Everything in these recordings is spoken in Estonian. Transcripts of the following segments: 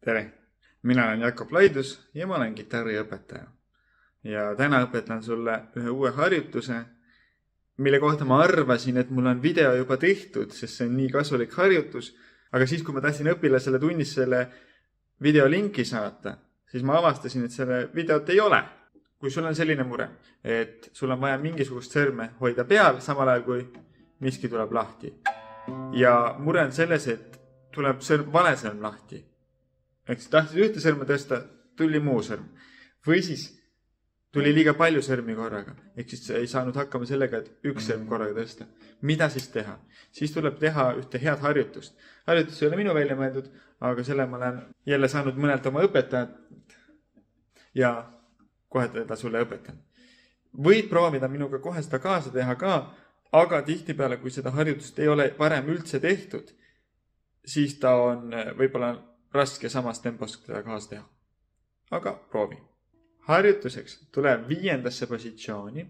Tere! Mina olen Jakob Laidus ja ma olen kitarriõpetaja. Ja täna õpetan sulle ühe uue harjutuse, mille kohta ma arvasin, et mul on video juba tehtud, sest see on nii kasulik harjutus. Aga siis, kui ma tahtsin õpilasele tunnis selle video linki saata, siis ma avastasin, et selle videot ei ole. Kui sul on selline mure, et sul on vaja mingisugust sõrme hoida peal, samal ajal kui miski tuleb lahti. Ja mure on selles, et tuleb vale sõrm lahti. Ehk siis tahtsid ühte sõrme tõsta, tuli muu sõrm. Või siis tuli liiga palju sõrmi korraga. Ehk siis ei saanud hakkama sellega, et üks sõrm korraga tõsta. Mida siis teha? Siis tuleb teha ühte head harjutust. Harjutus ei ole minu välja mõeldud, aga selle ma olen jälle saanud mõnelt oma õpetajat ja kohe teda sulle õpetan. Võid proovida minuga kohe seda kaasa teha ka, aga tihtipeale, kui seda harjutust ei ole varem üldse tehtud, siis ta on võib-olla raske samas tempos teda kaasa teha. Aga proovi. Harjutuseks tuleb 5. positsiooni,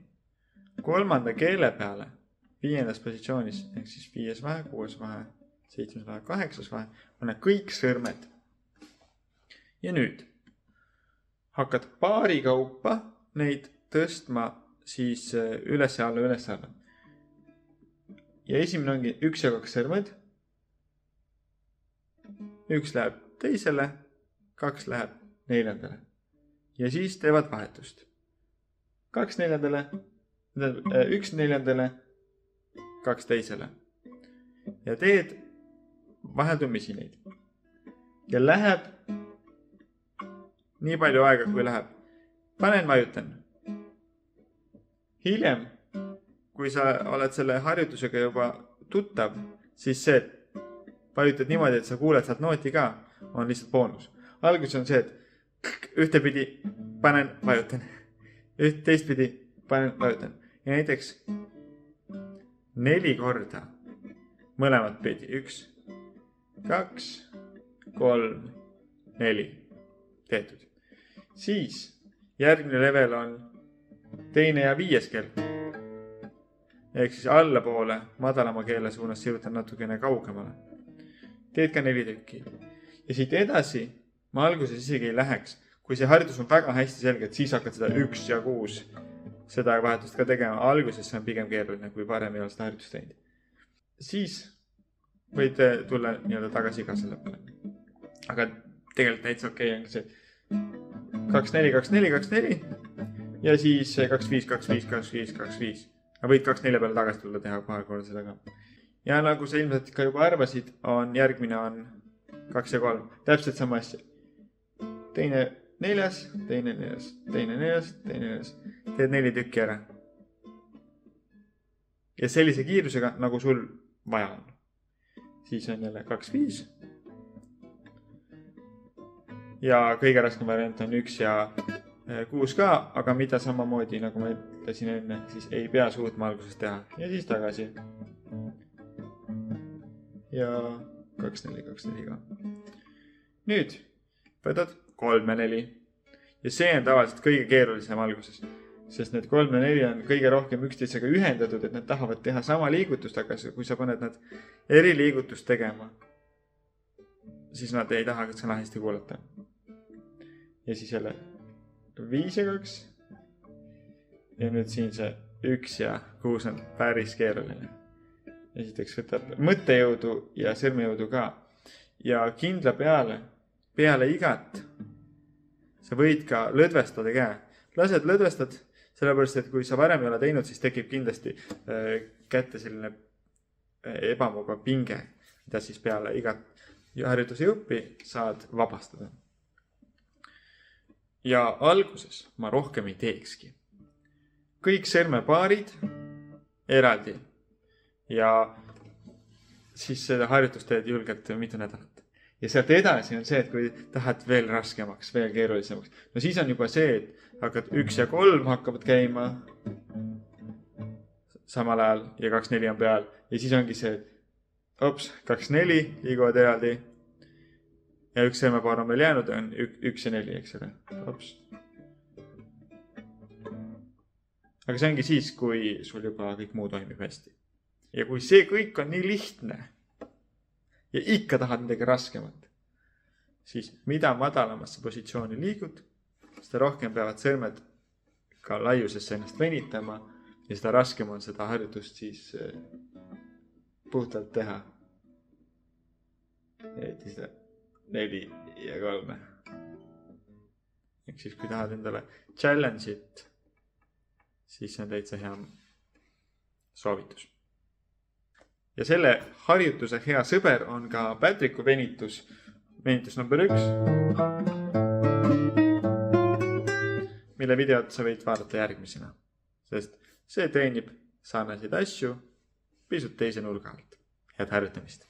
3. keele peale, 5. positsioonis, ehk siis 5 vahe, 6 vahe, 7 vahe, 8 vahe, on kõik sõrmed. Ja nüüd hakkad paari kaupa neid tõstma siis üles ja alla, üles ja alla. Ja esimene ongi 1 ja 2 sõrmed. 1 läheb teisele, 2 läheb 4. Ja siis teevad vahetust. 1 4., 2 teisele. Ja teed vaheldumisi neid. Ja läheb nii palju aega, kui läheb. Panen, vajutan. Hiljem, kui sa oled selle harjutusega juba tuttav, siis see, vajutad niimoodi, et sa kuuled sealt nooti ka, on lihtsalt boonus. Alguses on see, et ühtepidi panen, vajutan. Teistpidi panen, vajutan. Ja näiteks 4 korda mõlemat pidi. 1, 2, 3, 4. Tehtud. Siis järgmine level on 2. ja 5. keel. Ehk siis allapoole madalama keele suunas sirutan natukene kaugemale. Teed ka 4 tükki. Ja siit edasi ma alguses isegi ei läheks. Kui see harjutus on väga hästi selge, et siis hakkad seda 1 ja 6 seda vahetust ka tegema. Alguses see on pigem keeruline, kui varem ei ole seda harjutust teinud. Siis võid tulla nii-öelda tagasi ka selle peale. Aga tegelikult täitsa okei on see 2, 4, 2, 4, 2, 4 ja siis 2, 5, 2, 5, 2, 5, 2, 5. Aga võid 2, 4 peale tagasi tulla, teha paar korda seda ka. Ja nagu sa ilmselt ka juba arvasid, järgmine on 2 ja 3. Täpselt sama asja. 2, 4, 2, 4, 2, 4, 2, 4. Teed 4 tükki ära. Ja sellise kiirusega, nagu sul vaja on. Siis on jälle 2, 5. Ja kõige raskem variant on 1 ja 6 ka, aga mida samamoodi, nagu ma ütlesin enne, siis ei pea suutma alguses teha. Ja siis tagasi. Ja 2, 4, 2, 4 ka. Nüüd võtad 3 ja 4. Ja see on tavaliselt kõige keerulisem alguses. Sest need 3 ja 4 on kõige rohkem üksteisega ühendatud, et nad tahavad teha sama liigutust, aga kui sa paned nad eri liigutust tegema, siis nad ei taha sõna hästi kuulata. Ja siis jälle 5 ja 2. Ja nüüd siin see 1 ja 6 on päris keeruline. Esiteks võtab mõttejõudu ja sõrmejõudu ka. Ja kindla peale igat sa võid ka lõdvestada käe. Lased lõdvestad, sellepärast, et kui sa varem ei ole teinud, siis tekib kindlasti kätte selline ebamugav pinge, mida siis peale igat harjutuse juppi saad vabastada. Ja alguses ma rohkem ei teekski. Kõik sõrmepaarid eraldi. Ja siis seda harjutust teed julgelt mitu nädalat. Ja sealt edasi on see, et kui tahad veel raskemaks, veel keerulisemaks. No siis on juba see, et hakkad 1 ja 3 hakkavad käima samal ajal ja 2, 4 on peal. Ja siis ongi see, et 2, 4 liiguvad eraldi. Ja 1 sõrmepaar on veel jäänud, on 1 ja 4, eks ole. Aga see ongi siis, kui sul juba kõik muu toimib hästi. Ja kui see kõik on nii lihtne ja ikka tahad midagi raskemat, siis mida madalamasse positsiooni liigud, seda rohkem peavad sõrmed ka laiusesse ennast venitama ja seda raskem on seda harjutust siis puhtalt teha. Eriti seda 4 ja 3. Ehk siis kui tahad endale challenge'it, siis see on täitsa hea soovitus. Ja selle harjutuse hea sõber on ka Patricku venitus number 1, mille videot sa võid vaadata järgmisena, sest see treenib sarnaseid asju pisut teise nurga alt. Head harjutamist!